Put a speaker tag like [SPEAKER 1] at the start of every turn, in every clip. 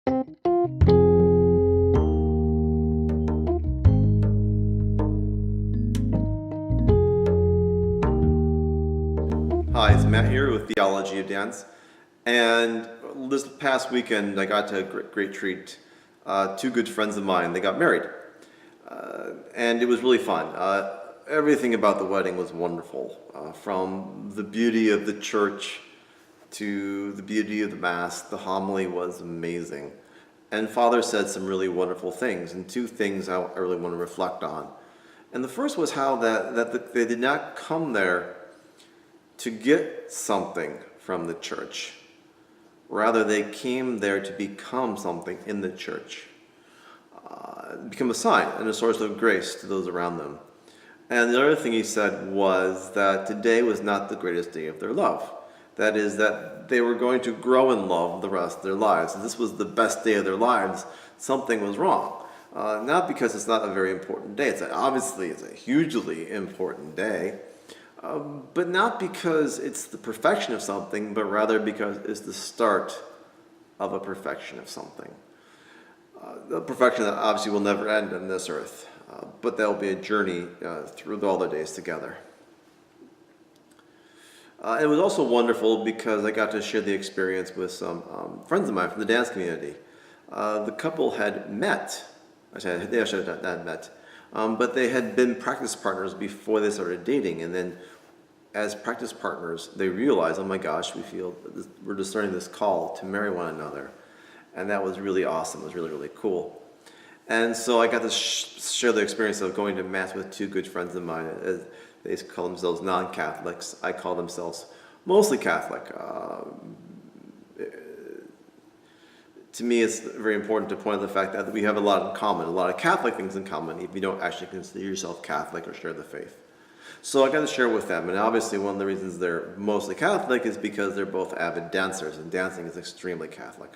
[SPEAKER 1] Hi, it's Matt here with Theology of Dance. And this past weekend, I got to a great treat. Two good friends of mine, they got married. And it was really fun. Everything about the wedding was wonderful. From the beauty of the church to the beauty of the Mass, the homily was amazing. And Father said some really wonderful things, and two things I really want to reflect on. And the first was how they did not come there to get something from the church. Rather, they came there to become something in the church, become a sign and a source of grace to those around them. And the other thing he said was that today was not the greatest day of their love. That is, that they were going to grow in love the rest of their lives. If this was the best day of their lives, something was wrong. Not because it's not a very important day. Obviously, it's a hugely important day. But not because it's the perfection of something, but rather because it's the start of a perfection of something. The perfection that obviously will never end on this earth, but there'll be a journey through all the days together. It was also wonderful because I got to share the experience with some friends of mine from the dance community. The couple had met. They actually had not met. But they had been practice partners before they started dating, and then as practice partners, they realized, oh my gosh, we're discerning this call to marry one another. And that was really awesome. It was really, really cool. And so I got to share the experience of going to Mass with two good friends of mine. They call themselves non-Catholics. I call themselves mostly Catholic. To me, it's very important to point out the fact that we have a lot in common, a lot of Catholic things in common, if you don't actually consider yourself Catholic or share the faith. So I got to share with them, and obviously one of the reasons they're mostly Catholic is because they're both avid dancers, and dancing is extremely Catholic.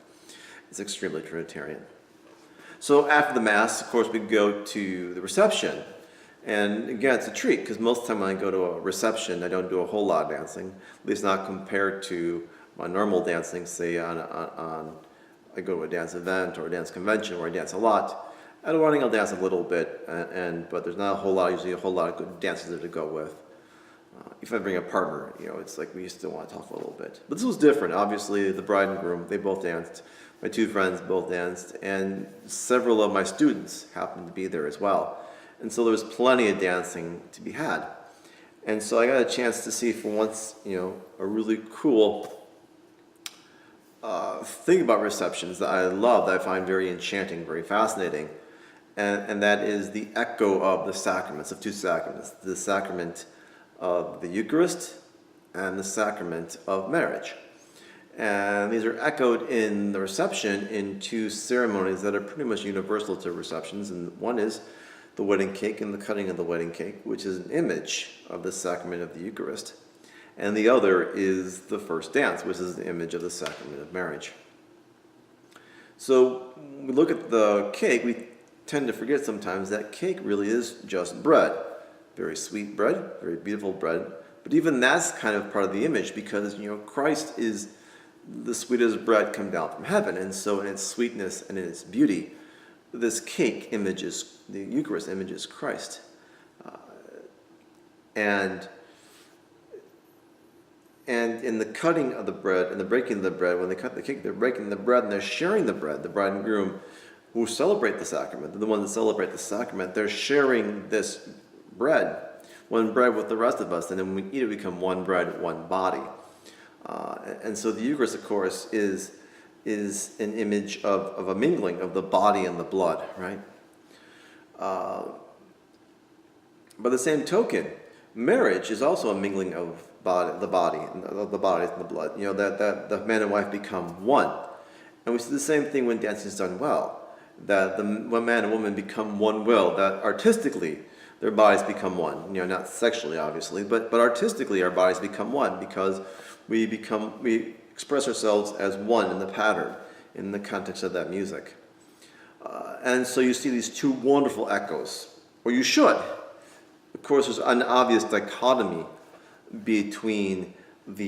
[SPEAKER 1] It's extremely Trinitarian. So after the Mass, of course, we go to the reception. And again, it's a treat, because most of the time when I go to a reception, I don't do a whole lot of dancing, at least not compared to my normal dancing, say I go to a dance event or a dance convention where I dance a lot. At a wedding, I'll dance a little bit, but there's not usually a whole lot of good dances there to go with. If I bring a partner, it's like we still want to talk a little bit. But this was different. Obviously, the bride and groom, they both danced. My two friends both danced, and several of my students happened to be there as well. And so there was plenty of dancing to be had. And so I got a chance to see, for once, a really cool thing about receptions that I love, that I find very enchanting, very fascinating, and that is the echo of the sacraments, of two sacraments, the sacrament of the Eucharist and the sacrament of marriage. And these are echoed in the reception in two ceremonies that are pretty much universal to receptions, and one is the wedding cake and the cutting of the wedding cake, which is an image of the sacrament of the Eucharist. And the other is the first dance, which is the image of the sacrament of marriage. So when we look at the cake, we tend to forget sometimes that cake really is just bread. Very sweet bread, very beautiful bread. But even that's kind of part of the image, because Christ is the sweetest bread come down from heaven. And so in its sweetness and in its beauty, this cake images, the Eucharist images Christ. And in the cutting of the bread and the breaking of the bread, when they cut the cake, they're breaking the bread and they're sharing the bread. The bride and groom who celebrate the sacrament, the ones that celebrate the sacrament, they're sharing this bread, one bread with the rest of us, and then when we eat it, we become one bread, one body. And so the Eucharist, of course, is an image of a mingling of the body and the blood, right? By the same token, marriage is also a mingling of the bodies and the blood. That the man and wife become one. And we see the same thing when dancing is done well. That when man and woman become one will, that artistically their bodies become one. Not sexually, obviously, but artistically our bodies become one, because we express ourselves as one in the pattern, in the context of that music. And so you see these two wonderful echoes, or you should. Of course, there's an obvious dichotomy between what's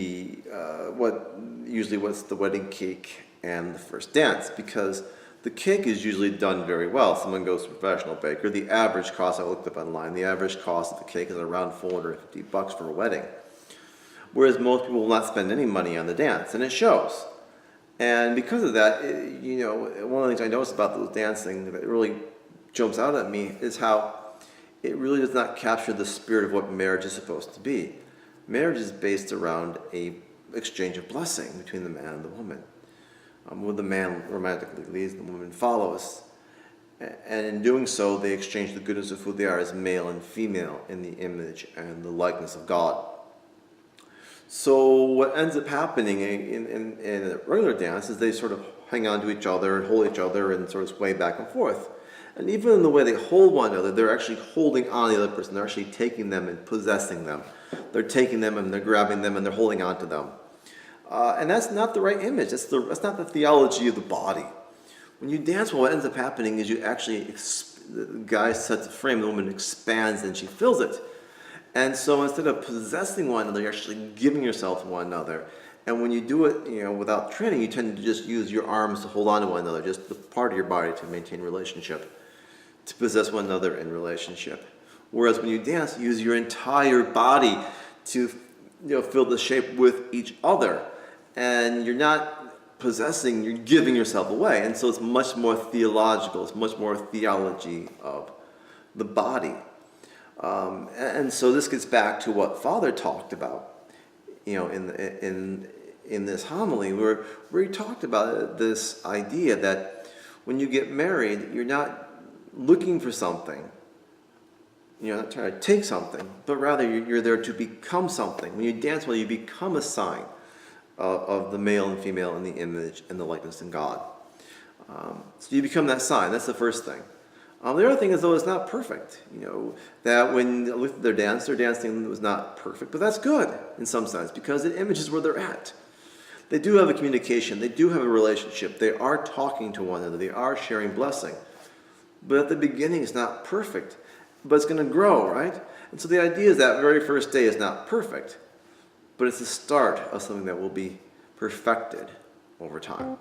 [SPEAKER 1] the wedding cake and the first dance, because the cake is usually done very well. Someone goes to a professional baker. The average cost, I looked up online, the average cost of the cake is around $450 for a wedding. Whereas most people will not spend any money on the dance, and it shows. And because of that, one of the things I noticed about those dancing that really jumps out at me is how it really does not capture the spirit of what marriage is supposed to be. Marriage is based around a exchange of blessing between the man and the woman. Where the man romantically leads, the woman follows. And in doing so, they exchange the goodness of who they are as male and female in the image and the likeness of God. So what ends up happening in a regular dance is they sort of hang on to each other and hold each other and sort of sway back and forth. And even in the way they hold one another, they're actually holding on to the other person. They're actually taking them and possessing them. They're taking them and they're grabbing them and they're holding on to them. And that's not the right image. That's not the theology of the body. When you dance, what ends up happening is you actually, the guy sets a frame, the woman expands and she fills it. And so instead of possessing one another, you're actually giving yourself to one another. And when you do it, without training, you tend to just use your arms to hold on to one another, just the part of your body to maintain relationship, to possess one another in relationship. Whereas when you dance, you use your entire body to fill the shape with each other. And you're not possessing, you're giving yourself away. And so it's much more theological, it's much more theology of the body. And so this gets back to what Father talked about, in this homily, where he talked about this idea that when you get married, you're not looking for something. You're not trying to take something, but rather you're there to become something. When you dance well, you become a sign of the male and female in the image and the likeness in God. So you become that sign. That's the first thing. The other thing is, though, it's not perfect. That when you look at their dancing was not perfect, but that's good in some sense because it images where they're at. They do have a communication. They do have a relationship. They are talking to one another. They are sharing blessing. But at the beginning, it's not perfect, but it's going to grow, right? And so the idea is that very first day is not perfect, but it's the start of something that will be perfected over time.